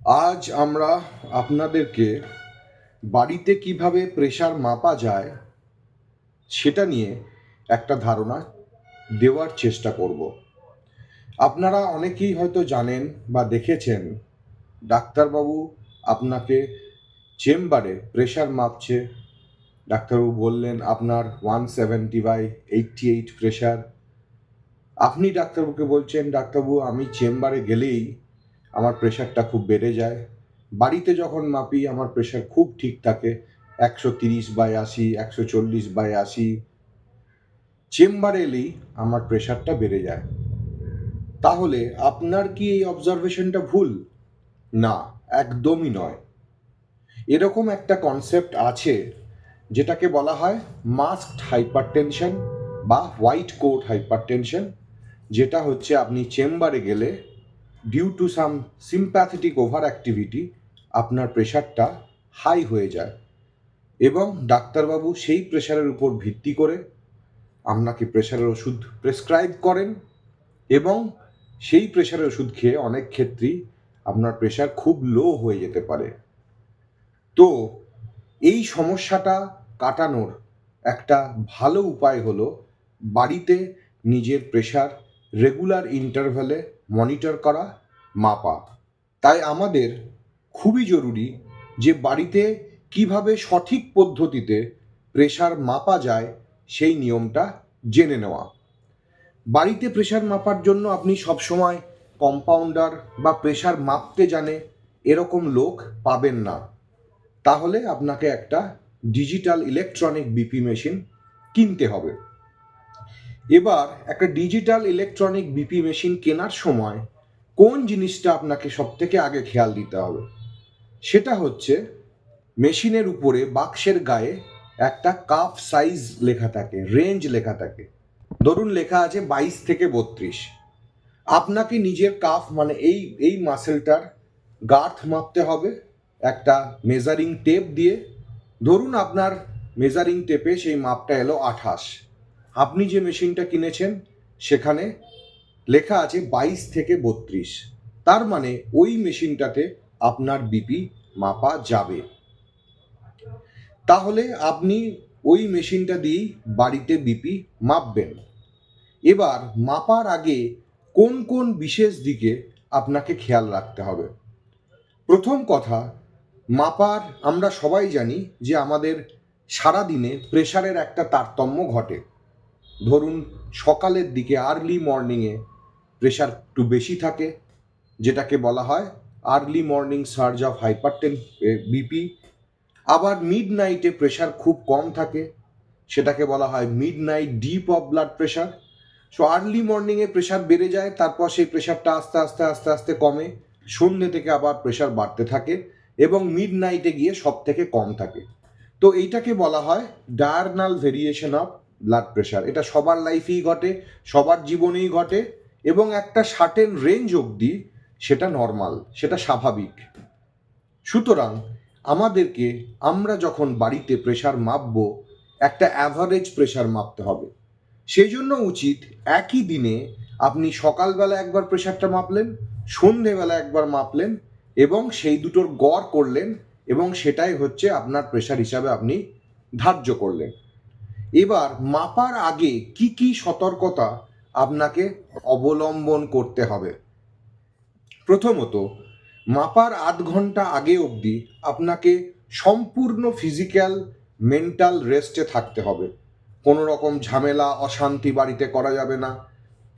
আজ আমরা আপনাদেরকে বাড়িতে কিভাবে প্রেশার মাপা যায় সেটা নিয়ে একটা ধারণা দেওয়ার চেষ্টা করব। আপনারা অনেকেই হয়তো জানেন বা দেখেছেন ডাক্তারবাবু আপনাকে চেম্বারে প্রেশার মাপছে। ডাক্তারবাবু বললেন আপনার 170/88 প্রেশার। আপনি ডাক্তারবাবুকে বলছেন, ডাক্তারবাবু আমি চেম্বারে গেলেই আমার প্রেশারটা খুব বেড়ে যায়, বাড়িতে যখন মাপি আমার প্রেশার খুব ঠিক থাকে, 130/80, 140/80। চেম্বারে এলেই আমার প্রেশারটা বেড়ে যায়। তাহলে আপনার কি এই অবজারভেশনটা ভুল? না, একদমই নয়। এরকম একটা কনসেপ্ট আছে যেটাকে বলা হয় মাস্কড হাইপারটেনশন বা হোয়াইট কোট হাইপারটেনশন, যেটা হচ্ছে আপনি চেম্বারে গেলে due to some sympathetic over activity আপনার প্রেশারটা হাই হয়ে যায় এবং ডাক্তারবাবু সেই প্রেশারের উপর ভিত্তি করে আপনাকে প্রেশারের ওষুধ প্রেসক্রাইব করেন এবং সেই প্রেশারের ওষুধ খেয়ে অনেক ক্ষেত্রেই আপনার প্রেশার খুব লো হয়ে যেতে পারে। তো এই সমস্যাটা কাটানোর একটা ভালো উপায় হলো বাড়িতে নিজের প্রেশার রেগুলার ইন্টারভ্যালে মনিটর করা, মাপা। তাই আমাদের খুবই জরুরি যে বাড়িতে কিভাবে সঠিক পদ্ধতিতে প্রেশার মাপা যায় সেই নিয়মটা জেনে নেওয়া। বাড়িতে প্রেশার মাপার জন্য আপনি সবসময় কম্পাউন্ডার বা প্রেশার মাপতে জানে এরকম লোক পাবেন না। তাহলে আপনাকে একটা ডিজিটাল ইলেকট্রনিক বিপি মেশিন কিনতে হবে। এবার একটা ডিজিটাল ইলেকট্রনিক বিপি মেশিন কেনার সময় কোন জিনিসটা আপনাকে সবথেকে আগে খেয়াল দিতে হবে, সেটা হচ্ছে মেশিনের উপরে বাক্সের গায়ে একটা কাফ সাইজ লেখা থাকে, রেঞ্জ লেখা থাকে। ধরুন লেখা আছে 22 থেকে 32। আপনাকে নিজের কাফ মানে এই মাসেলটার গার্থ মাপতে হবে একটা মেজারিং টেপ দিয়ে। ধরুন আপনার মেজারিং টেপে সেই মাপটা এলো 28। আপনি যে মেশিনটা কিনেছেন সেখানে লেখা আছে 22 থেকে 32। তার মানে ওই মেশিনটাতে আপনার বিপি মাপা যাবে। তাহলে আপনি ওই মেশিনটা দিয়েই বাড়িতে বিপি মাপবেন। এবার মাপার আগে কোন কোন বিশেষ দিকে আপনাকে খেয়াল রাখতে হবে? প্রথম কথা, মাপার আমরা সবাই জানি যে আমাদের সারাদিনে প্রেশারের একটা তারতম্য ঘটে। ধরুন সকালের দিকে আর্লি মর্নিংয়ে প্রেশার একটু বেশি থাকে, যেটাকে বলা হয় early morning surge of hypertension BP. আবার মিড নাইটে প্রেশার খুব কম থাকে, সেটাকে বলা হয় mid night dip of blood pressure. So early মর্নিংয়ে প্রেশার বেড়ে যায়, তারপর সেই প্রেশারটা আস্তে আস্তে আস্তে আস্তে কমে, সন্ধ্যে থেকে আবার প্রেশার বাড়তে থাকে এবং মিড নাইটে গিয়ে সব থেকে কম থাকে। তো এইটাকে বলা হয় ডায়ারনাল ভেরিয়েশন অফ ব্লাড প্রেশার। এটা সবার লাইফেই ঘটে, সবার জীবনেই ঘটে এবং একটা সার্টেন রেঞ্জ অবধি সেটা নর্মাল, সেটা স্বাভাবিক। সুতরাং আমরা যখন বাড়িতে প্রেশার মাপবো একটা অ্যাভারেজ প্রেশার মাপতে হবে। সেই জন্য উচিত একই দিনে আপনি সকালবেলা একবার প্রেশারটা মাপলেন, সন্ধেবেলা একবার মাপলেন এবং সেই দুটোর গড় করলেন এবং সেটাই হচ্ছে আপনার প্রেশার হিসাবে আপনি ধার্য করলেন। এবার মাপার আগে কি কি সতর্কতা আপনাকে অবলম্বন করতে হবে? প্রথমত, মাপার আধ ঘন্টা আগে অবধি আপনাকে সম্পূর্ণ ফিজিক্যাল মেন্টাল রেস্টে থাকতে হবে। কোনো রকম ঝামেলা অশান্তি বাড়িতে করা যাবে না,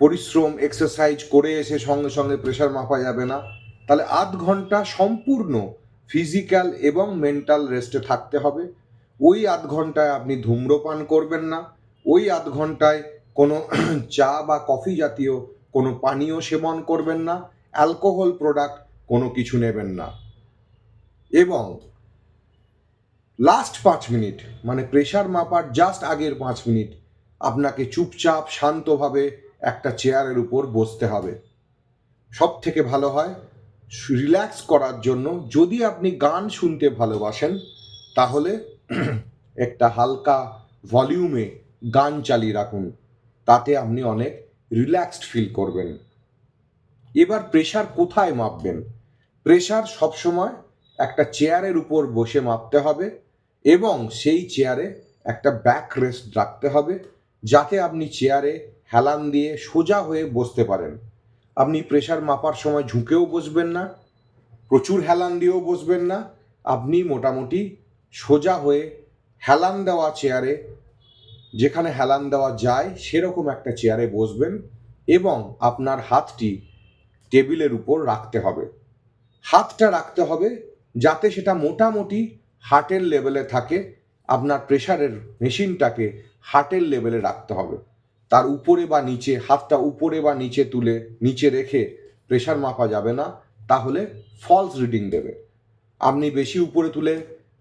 পরিশ্রম এক্সারসাইজ করে এসে সঙ্গে সঙ্গে প্রেশার মাপা যাবে না। তাহলে আধ ঘন্টা সম্পূর্ণ ফিজিক্যাল এবং মেন্টাল রেস্টে থাকতে হবে। ওই আধ ঘন্টায় আপনি ধূম্রপান করবেন না, ওই আধ ঘন্টায় কোনো চা বা কফি জাতীয় কোনো পানীয় সেবন করবেন না, অ্যালকোহল প্রোডাক্ট কোনো কিছু নেবেন না। এবং লাস্ট 5 মিনিট মানে প্রেশার মাপার জাস্ট আগের 5 মিনিট আপনাকে চুপচাপ শান্তভাবে একটা চেয়ারের উপর বসতে হবে। সব থেকে ভালো হয় রিল্যাক্স করার জন্য, যদি আপনি গান শুনতে ভালোবাসেন তাহলে একটা হালকা ভলিউমে গান চালিয়ে রাখুন, তাতে আপনি অনেক রিল্যাক্সড ফিল করবেন। এবার প্রেশার কোথায় মাপবেন? প্রেশার সবসময় একটা চেয়ারের উপর বসে মাপতে হবে এবং সেই চেয়ারে একটা ব্যাক রেস্ট রাখতে হবে, যাতে আপনি চেয়ারে হেলান দিয়ে সোজা হয়ে বসতে পারেন। আপনি প্রেশার মাপার সময় ঝুঁকেও বসবেন না, প্রচুর হেলান দিয়েও বসবেন না। আপনি মোটামুটি সোজা হয়ে হেলান দেওয়া চেয়ারে, যেখানে হেলান দেওয়া যায় সেরকম একটা চেয়ারে বসবেন এবং আপনার হাতটি টেবিলের উপর রাখতে হবে। হাতটা রাখতে হবে যাতে সেটা মোটামুটি হার্টের লেভেলে থাকে। আপনার প্রেশারের মেশিনটাকে হার্টের লেভেলে রাখতে হবে। তার উপরে বা নিচে, হাতটা উপরে বা নিচে তুলে নিচে রেখে প্রেশার মাপা যাবে না, তাহলে ফলস রিডিং দেবে। আপনি বেশি উপরে তুলে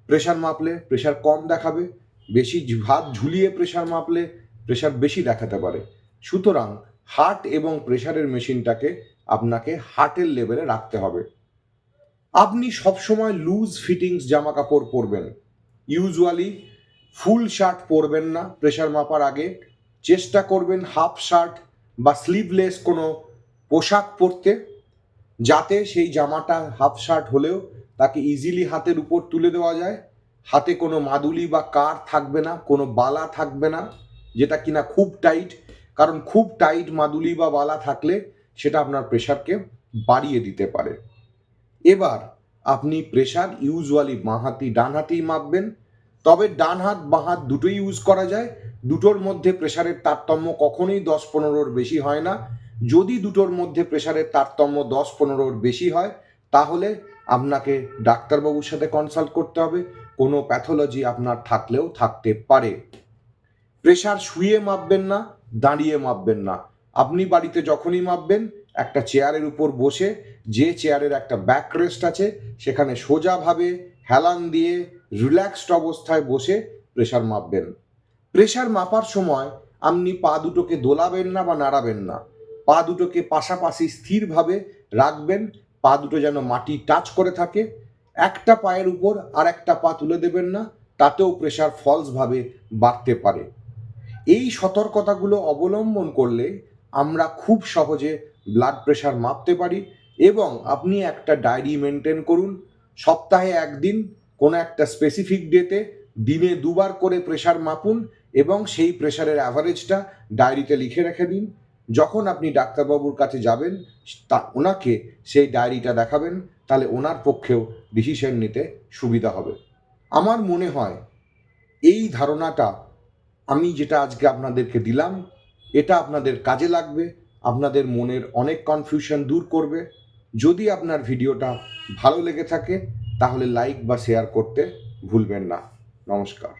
প্রেশার মাপলে প্রেশার কম দেখাবে, বেশি হাত ঝুলিয়ে প্রেশার মাপলে প্রেশার বেশি দেখাতে পারে। সুতরাং হার্ট এবং প্রেশারের মেশিনটাকে আপনাকে হার্টের লেভেলে রাখতে হবে। আপনি সবসময় লুজ ফিটিংস জামা কাপড় পরবেন। ইউজুয়ালি ফুল শার্ট পরবেন না প্রেশার মাপার আগে। চেষ্টা করবেন হাফ শার্ট বা স্লিভলেস কোনো পোশাক পরতে, যাতে সেই জামাটা হাফ শার্ট হলেও তাকে ইজিলি হাতের উপর তুলে দেওয়া যায়। হাতে কোনো মাদুলি বা কার থাকবে না, কোনো বালা থাকবে না, যেটা কিনা খুব টাইট। কারণ খুব টাইট মাদুলি বা বালা থাকলে সেটা আপনার প্রেশারকে বাড়িয়ে দিতে পারে। এবার আপনি প্রেশার ইউজুয়ালি ডান হাতেই মাপবেন, তবে ডান হাত বাঁ হাত দুটোই ইউজ করা যায়। দুটোর মধ্যে প্রেশারের তারতম্য কখনোই 10-15-র বেশি হয় না। যদি দুটোর মধ্যে প্রেশারের তারতম্য 10-15-র বেশি হয়, তাহলে আপনাকে ডাক্তারবাবুর সাথে কনসাল্ট করতে হবে। কোনো প্যাথোলজি আপনার থাকলেও থাকতে পারে। প্রেশার শুয়ে মাপবেন না, দাঁড়িয়ে মাপবেন না। আপনি বাড়িতে যখনই মাপবেন, একটা চেয়ারের উপর বসে, যে চেয়ারের একটা ব্যাক রেস্ট আছে সেখানে সোজাভাবে হেলান দিয়ে রিল্যাক্সড অবস্থায় বসে প্রেশার মাপবেন। প্রেশার মাপার সময় আপনি পা দুটোকে দোলাবেন না বা নাড়াবেন না। পা দুটোকে পাশাপাশি স্থিরভাবে রাখবেন, পা দুটো যেন মাটি টাচ করে থাকে। একটা পায়ের উপর আর একটা পা তুলে দেবেন না, তাতেও প্রেশার ফলসভাবে বাড়তে পারে। এই সতর্কতাগুলো অবলম্বন করলে আমরা খুব সহজে ব্লাড প্রেশার মাপতে পারি। এবং আপনি একটা ডায়েরি মেনটেন করুন। সপ্তাহে একদিন কোনো একটা স্পেসিফিক ডেতে দিনে 2বার করে প্রেশার মাপুন এবং সেই প্রেশারের অ্যাভারেজটা ডায়েরিতে লিখে রেখে দিন। যখন আপনি ডাক্তারবাবুর কাছে যাবেন, ওনাকে সেই ডায়েরিটা দেখাবেন, তাহলে ওনার পক্ষেও ডিসিশন নিতে সুবিধা হবে। আমার মনে হয় এই ধারণাটা আমি যেটা আজকে আপনাদেরকে দিলাম, এটা আপনাদের কাজে লাগবে, আপনাদের মনের অনেক কনফিউশন দূর করবে। যদি আপনার ভিডিওটা ভালো লেগে থাকে, তাহলে লাইক বা শেয়ার করতে ভুলবেন না। নমস্কার।